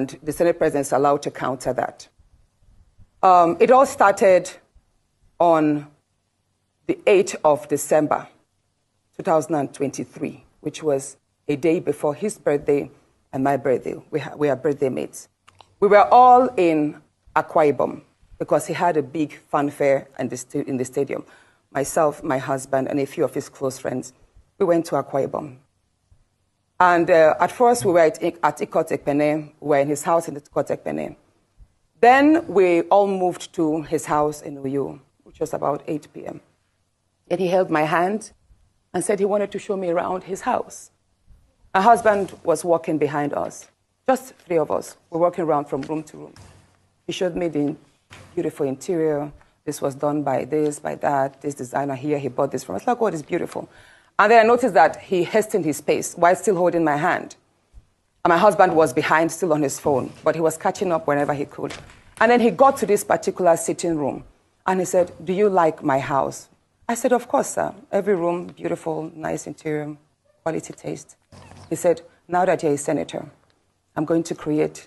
And the Senate President is allowed to counter that. It all started on the 8th of December, 2023, which was a day before his birthday and my birthday. We are birthday mates. We were all in Akwa Ibom because he had a big fanfare in the stadium. Myself, my husband, and a few of his close friends, we went to Akwa Ibom. And at first, we were at Ikot Ekpene. We were in his house in Ikot Ekpene. Then we all moved to his house in Uyo, which was about 8 p.m. And he held my hand and said he wanted to show me around his house. My husband was walking behind us, just 3 of us. We're walking around from room to room. He showed me the beautiful interior. This was done by this, by that, this designer here, he bought this from us. I was like, oh, it's beautiful. And then I noticed that he hastened his pace while still holding my hand. And my husband was behind, still on his phone, but he was catching up whenever he could. And then he got to this particular sitting room, and he said, do you like my house? I said, of course, sir. Every room, beautiful, nice interior, quality taste. He said, now that you're a senator, I'm going to create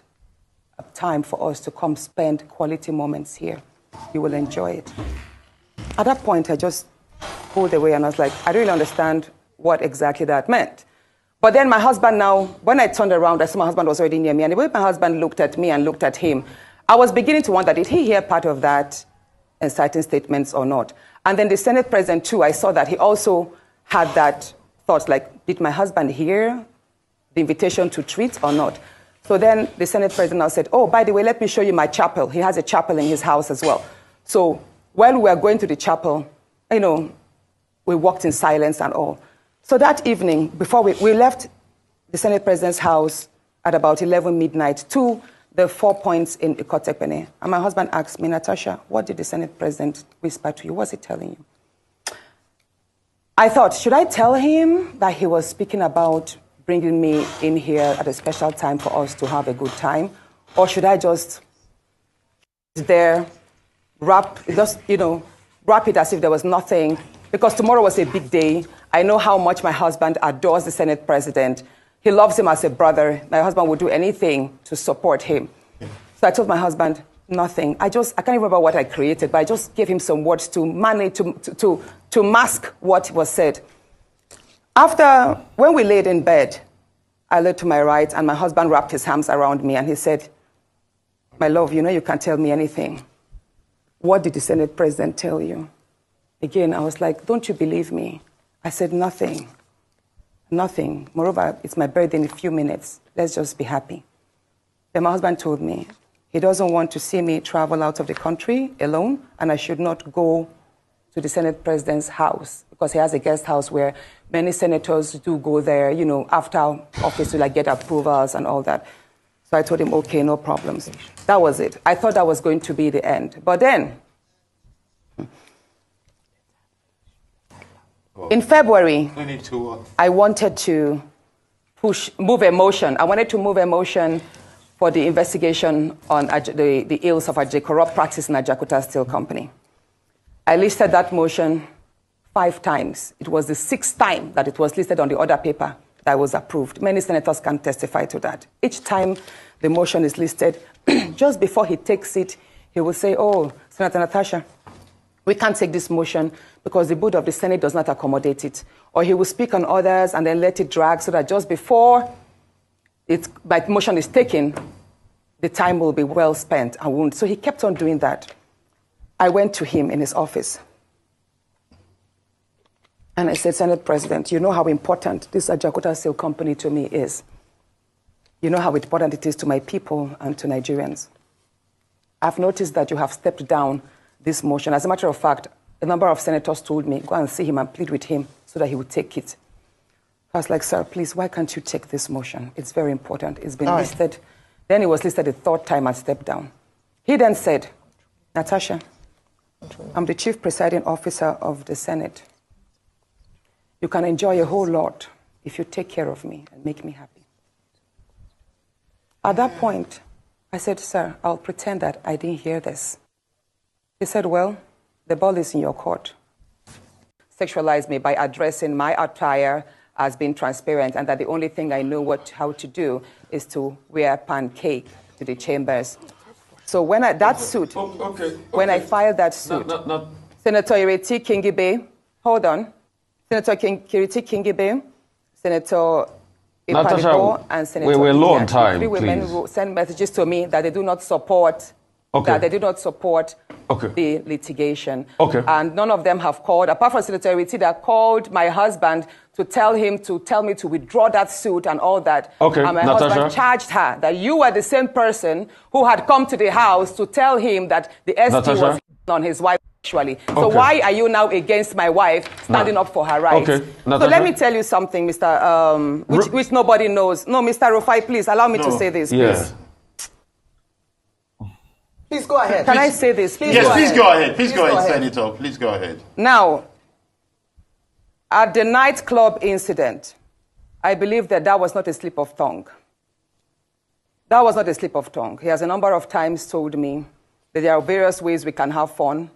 a time for us to come spend quality moments here. You will enjoy it. At that point, I just pulled away, and I was like, I don't really understand what exactly that meant. But then my husband now, when I turned around, I saw my husband was already near me, and the way my husband looked at me and looked at him, I was beginning to wonder, did he hear part of that inciting statements or not? And then the Senate President, too, I saw that he also had that thought, like, did my husband hear the invitation to treat or not? So then the Senate President now said, oh, by the way, let me show you my chapel. He has a chapel in his house as well. So while we were going to the chapel, you know, we walked in silence and all. So that evening, before we left the Senate President's house at about 11 midnight to the 4 points in Ikot Ekpene. And my husband asked me, Natasha, what did the Senate President whisper to you? What's he telling you? I thought, should I tell him that he was speaking about bringing me in here at a special time for us to have a good time? Or should I just there, wrap it as if there was nothing? Because tomorrow was a big day. I know how much my husband adores the Senate President. He loves him as a brother. My husband would do anything to support him. Yeah. So I told my husband, nothing. I can't remember what I created, but I just gave him some words to manage, to mask what was said. When we laid in bed, I looked to my right, and my husband wrapped his arms around me, and he said, my love, you know you can't tell me anything. What did the Senate President tell you? Again, I was like, don't you believe me? I said, nothing. Nothing. Moreover, it's my birthday in a few minutes. Let's just be happy. Then my husband told me he doesn't want to see me travel out of the country alone, and I should not go to the Senate President's house because he has a guest house where many senators do go there, you know, after office to get approvals and all that. So I told him, okay, no problems. That was it. I thought that was going to be the end. But then, in February, I wanted to move a motion. I wanted to move a motion for the investigation on the ills of corrupt practice in Ajakuta Steel Company. I listed that motion 5 times. It was the 6th time that it was listed on the order paper that was approved. Many senators can testify to that. Each time the motion is listed, just before he takes it, he will say, oh, Senator Natasha, we can't take this motion because the board of the Senate does not accommodate it. Or he will speak on others and then let it drag so that just before my motion is taken, the time will be well spent and won't. So he kept on doing that. I went to him in his office. And I said, Senate President, you know how important this Ajakuta Steel Company to me is. You know how important it is to my people and to Nigerians. I've noticed that you have stepped down this motion. As a matter of fact, a number of senators told me, go and see him and plead with him so that he would take it. I was like, sir, please, why can't you take this motion? It's very important. It's been listed. Then it was listed a 3rd time and stepped down. He then said, Natasha, I'm the chief presiding officer of the Senate. You can enjoy a whole lot if you take care of me and make me happy. At that point, I said, sir, I'll pretend that I didn't hear this. He said, well, the ball is in your court. Sexualize me by addressing my attire as being transparent and that the only thing I know how to do is to wear pancake to the chambers. So when I when I filed that suit, Senator Ireti Kingibe, hold on, Senator Ireti Kingibe, Senator Natasha, and Senator we're low on time, three women who sent messages to me that they do not support the litigation. And none of them have called, apart from Senator Ireti, that called my husband to tell me to withdraw that suit and all that. And my husband charged her that you were the same person who had come to the house to tell him that the ST was on his wife sexually. So why are you now against my wife standing up for her rights? So let me tell you something, Mr. Which nobody knows. No, Mr. Rufai, please allow me to say this, please. Please go ahead. Can I say this? Please please go ahead. Please go ahead, Senator. Please go ahead. Now, at the nightclub incident, I believe that was not a slip of tongue. That was not a slip of tongue. He has a number of times told me that there are various ways we can have fun.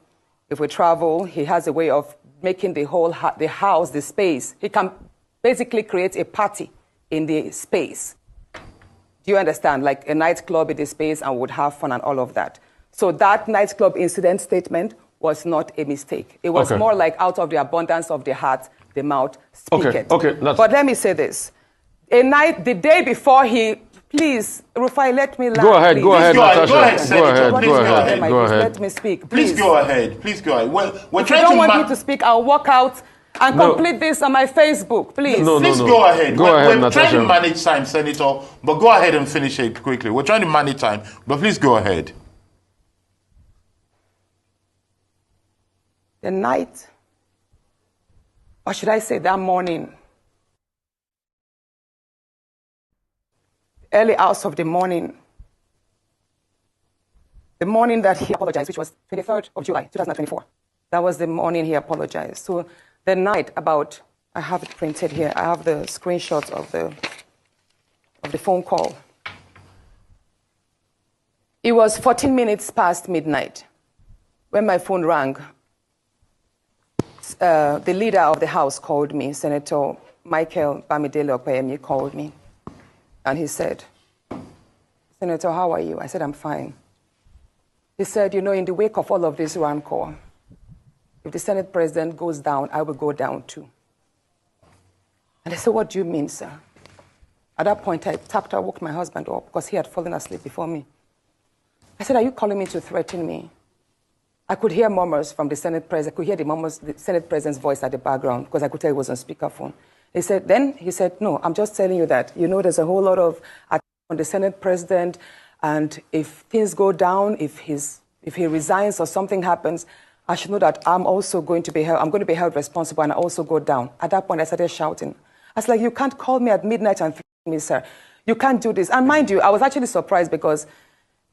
If we travel, he has a way of making the whole the house, the space. He can basically create a party in the space. Do you understand? Like a nightclub in the space and would have fun and all of that. So that nightclub incident statement was not a mistake. It was more like out of the abundance of the heart, the mouth speaketh. But let me say this. The day before please, Rufai, let me laugh. Go ahead, Natasha. Go ahead, Senator. Go ahead. Let me speak. Please go ahead. Please go ahead. Well, if you don't want me to speak, I'll walk out and complete this on my Facebook, please. Please go ahead. We're Natasha. Trying to manage time, Senator, but go ahead and finish it quickly. We're trying to manage time, but please go ahead. The night, or should I say that morning, early hours of the morning that he apologized, which was 23rd of July, 2024. That was the morning he apologized. So the night about, I have it printed here, I have the screenshots of the phone call. It was 14 minutes past midnight when my phone rang. The leader of the House called me, Senator Michael Bamidele Okpeyemi called me, and he said, Senator, how are you? I said, I'm fine. He said, in the wake of all of this rancor, if the Senate President goes down, I will go down too. And I said, what do you mean, sir? At that point, I woke my husband up because he had fallen asleep before me. I said, are you calling me to threaten me? I could hear murmurs from the Senate President. I could hear the Senate President's voice at the background because I could tell he was on speakerphone. He said, no, I'm just telling you that, there's a whole lot of attack on the Senate President, and if things go down, if he resigns or something happens, I should know that I'm going to be held responsible and I also go down. At that point, I started shouting. I was like, you can't call me at midnight and threaten me, sir. You can't do this. And mind you, I was actually surprised because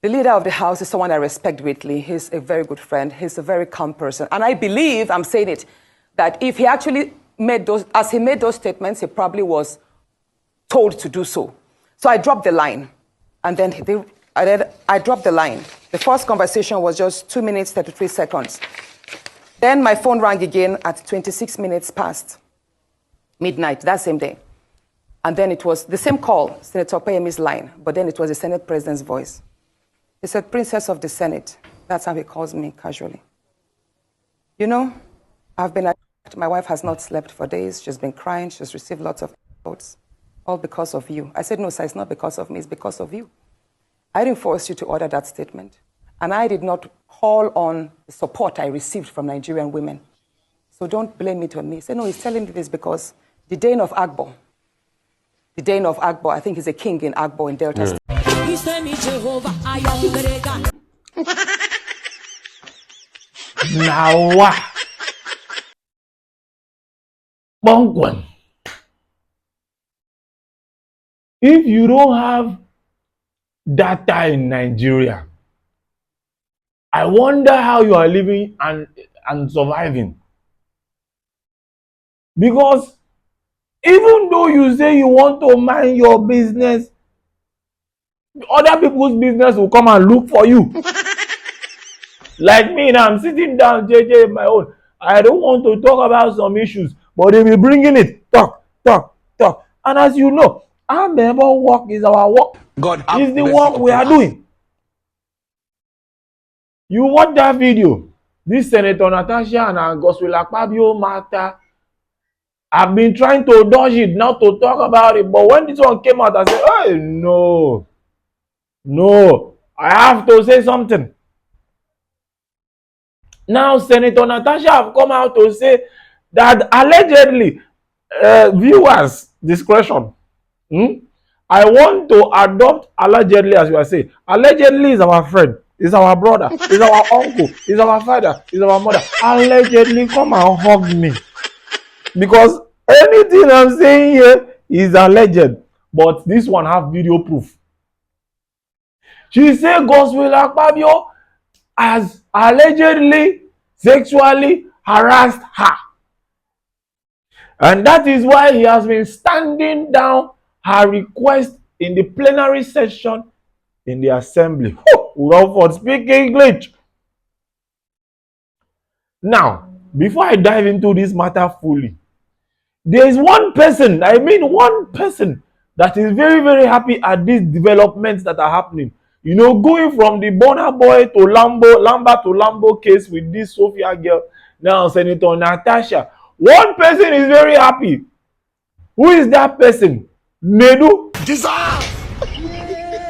the leader of the House is someone I respect greatly. He's a very good friend. He's a very calm person. And I believe, I'm saying it, that if he actually made those statements, he probably was told to do so. So I dropped the line. And then I dropped the line. The first conversation was just 2 minutes, 33 seconds. Then my phone rang again at 26 minutes past midnight, that same day. And then it was the same call, Senator Okpeyemi's line, but then it was the Senate President's voice. He said, Princess of the Senate. That's how he calls me casually. I've been attacked. My wife has not slept for days. She's been crying. She's received lots of thoughts, all because of you. I said, no, sir, it's not because of me. It's because of you. I didn't force you to order that statement. And I did not call on the support I received from Nigerian women. So don't blame it on me. Say, no, he's telling me this because the Dane of Agbo, I think he's a king in Agbo in Delta State. Now, Bongwan. If you don't have data in Nigeria, I wonder how you are living and surviving. Because even though you say you want to mind your business, other people's business will come and look for you. Like me now, I'm sitting down, JJ, my own. I don't want to talk about some issues, but they will bringing it. Talk. And as you know, our member work is our work. God is the work we are doing. You watch that video. This Senator Natasha and Godswill Akpabio matter. I've been trying to dodge it, not to talk about it. But when this one came out, I said, hey, no. No. I have to say something. Now, Senator Natasha have come out to say that allegedly, viewers' discretion. I want to adopt allegedly, as you are saying. Allegedly is our friend, is our brother, is our uncle, is our father, is our mother. Allegedly, come and hug me. Because anything I'm saying here is alleged. But this one have video proof. She said Godswill Akpabio has allegedly sexually harassed her. And that is why he has been standing down her request in the plenary session in the assembly. Rutherford, speak English. Now, before I dive into this matter fully, there is one person that is very, very happy at these developments that are happening. You know, going from the Burna Boy to Lamba to Lambo case with this Sophia girl, now Senator Natasha. One person is very happy. Who is that person? Nedu.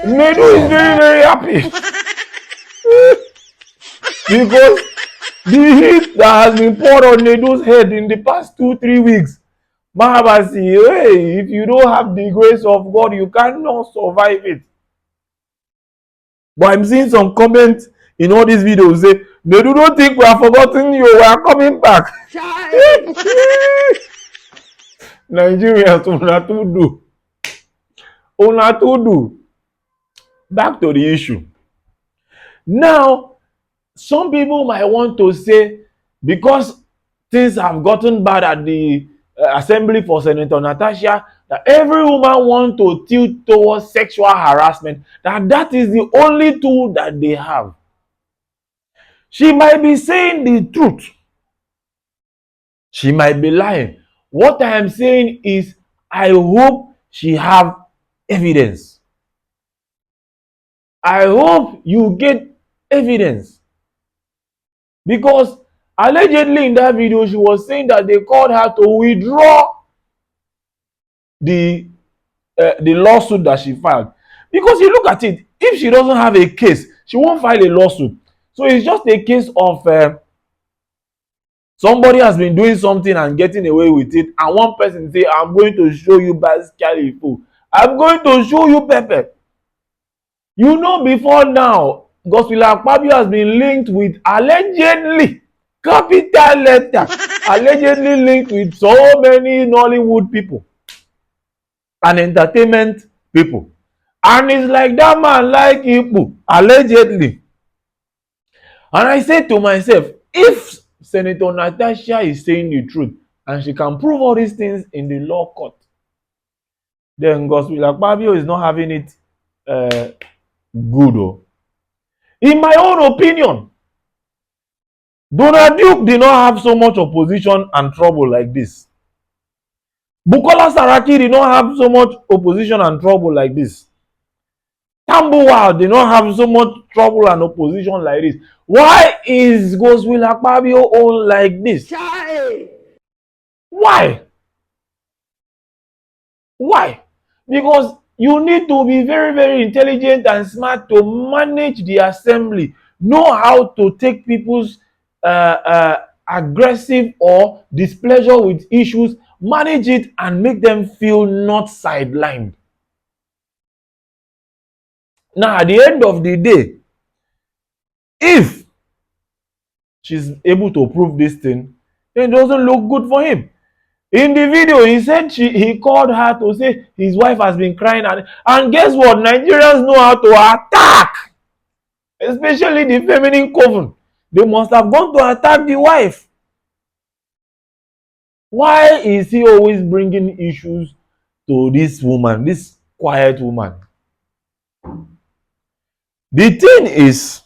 Nedu is very, very happy. Because the heat that has been poured on Nedu's head in the past 2-3 weeks. Mahabasi, hey, if you don't have the grace of God, you cannot survive it. But I'm seeing some comments in all these videos say, Nedu, don't think we have forgotten you, we are coming back. Nigerians, una to do. Back to the issue. Now, some people might want to say, because things have gotten bad at the assembly for Senator Natasha, that every woman wants to tilt towards sexual harassment, that is the only tool that they have. She might be saying the truth. She might be lying. What I am saying is, I hope she have evidence. I hope you get evidence. Because allegedly in that video, she was saying that they called her to withdraw the lawsuit that she filed. Because you look at it, if she doesn't have a case, she won't file a lawsuit. So it's just a case of somebody has been doing something and getting away with it, and one person say, I'm going to show you basically, I'm going to show you Pepe. You know, before now, Godswill Akpabio has been linked with allegedly, capital letter, allegedly linked with so many Nollywood people and entertainment people. And it's like that man like Ipu, allegedly. And I said to myself, if Senator Natasha is saying the truth and she can prove all these things in the law court, then Godswill Akpabio is not having it good. In my own opinion, Donald Duke did not have so much opposition and trouble like this. Bukola Saraki did not have so much opposition and trouble like this. Tambuwal did not have so much trouble and opposition like this. Why is Godswill Akpabio all like this? Why? Why? Because you need to be very, very intelligent and smart to manage the assembly. Know how to take people's aggressive or displeasure with issues, manage it and make them feel not sidelined. Now, at the end of the day, if she's able to prove this thing, then it doesn't look good for him. In the video, he said he called her to say his wife has been crying. And guess what? Nigerians know how to attack. Especially the feminine coven. They must have gone to attack the wife. Why is he always bringing issues to this woman, this quiet woman? The thing is,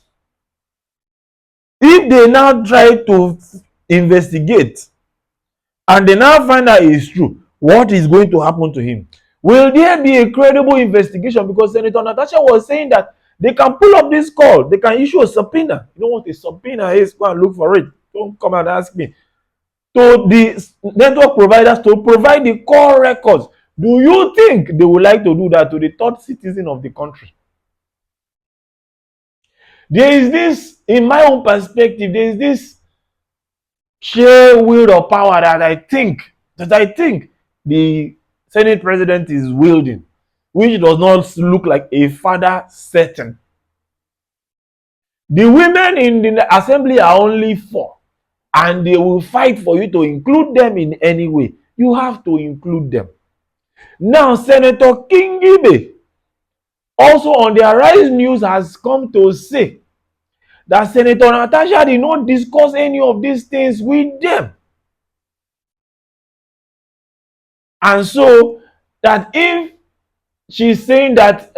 if they now try to investigate and they now find out it's true, what is going to happen to him? Will there be a credible investigation? Because Senator Natasha was saying that They can pull up this call. They can issue a subpoena. You know what a subpoena is? Go and look for it. Don't come and ask me. To the network providers to provide the call records. Do you think they would like to do that to the third citizen of the country? There is this, in my own perspective, there is this sheer will of power that I think the Senate president is wielding, which does not look like a father certain. The women in the assembly are only 4, and they will fight for you to include them in any way. You have to include them. Now, Senator Kingibe, also on the Arise News, has come to say that Senator Natasha did not discuss any of these things with them. And so, that if she's saying that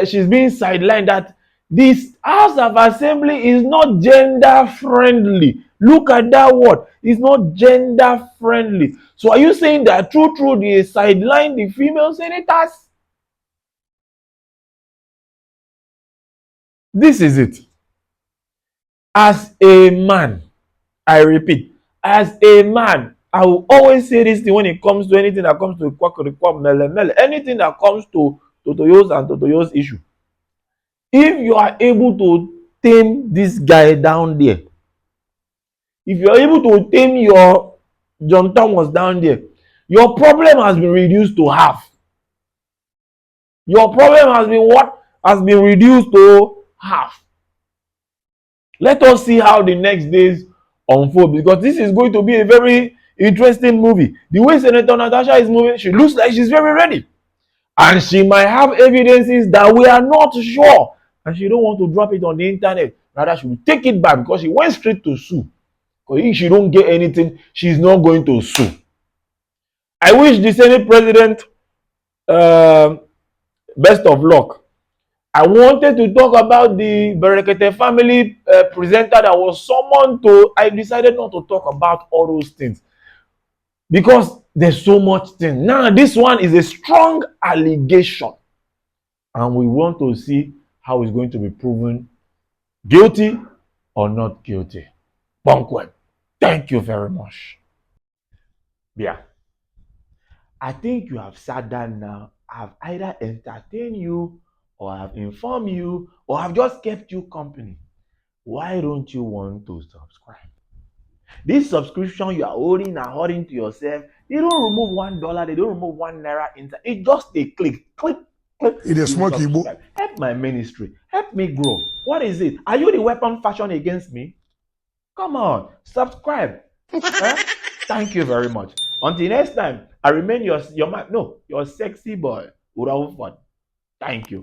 she's being sidelined, that this House of Assembly is not gender friendly. Look at that word. It's not gender friendly. So are you saying that true they sideline the female senators? This is it. As a man, I repeat, as a man, I will always say this thing when it comes to anything that comes to anything that comes to Totoyo's and Totoyo's issue. If you are able to tame this guy down there, if you are able to tame your John Thomas down there, your problem has been reduced to half. Your problem has been what? Has been reduced to half. Let us see how the next days unfold, because this is going to be a very interesting movie. The way Senator Natasha is moving, she looks like she's very ready. And she might have evidences that we are not sure. And she don't want to drop it on the internet. Rather, she will take it back because she went straight to sue. Because if she don't get anything, she's not going to sue. I wish the Senate president best of luck. I wanted to talk about the Berekete family presenter that was summoned to. I decided not to talk about all those things because there's so much thing. Now, this one is a strong allegation, and we want to see how it's going to be proven guilty or not guilty. Bonkwem, thank you very much. Yeah. I think you have sat down now. I've either entertained you, or I've informed you, or I've just kept you company. Why don't you want to subscribe? This subscription you are holding and holding to yourself, they don't remove $1, they don't remove ₦1 inside. It's just a click. It is smoky. Help my ministry. Help me grow. What is it? Are you the weapon fashioned against me? Come on, subscribe. Thank you very much. Until next time, I remain your sexy boy, Uraufon. Thank you.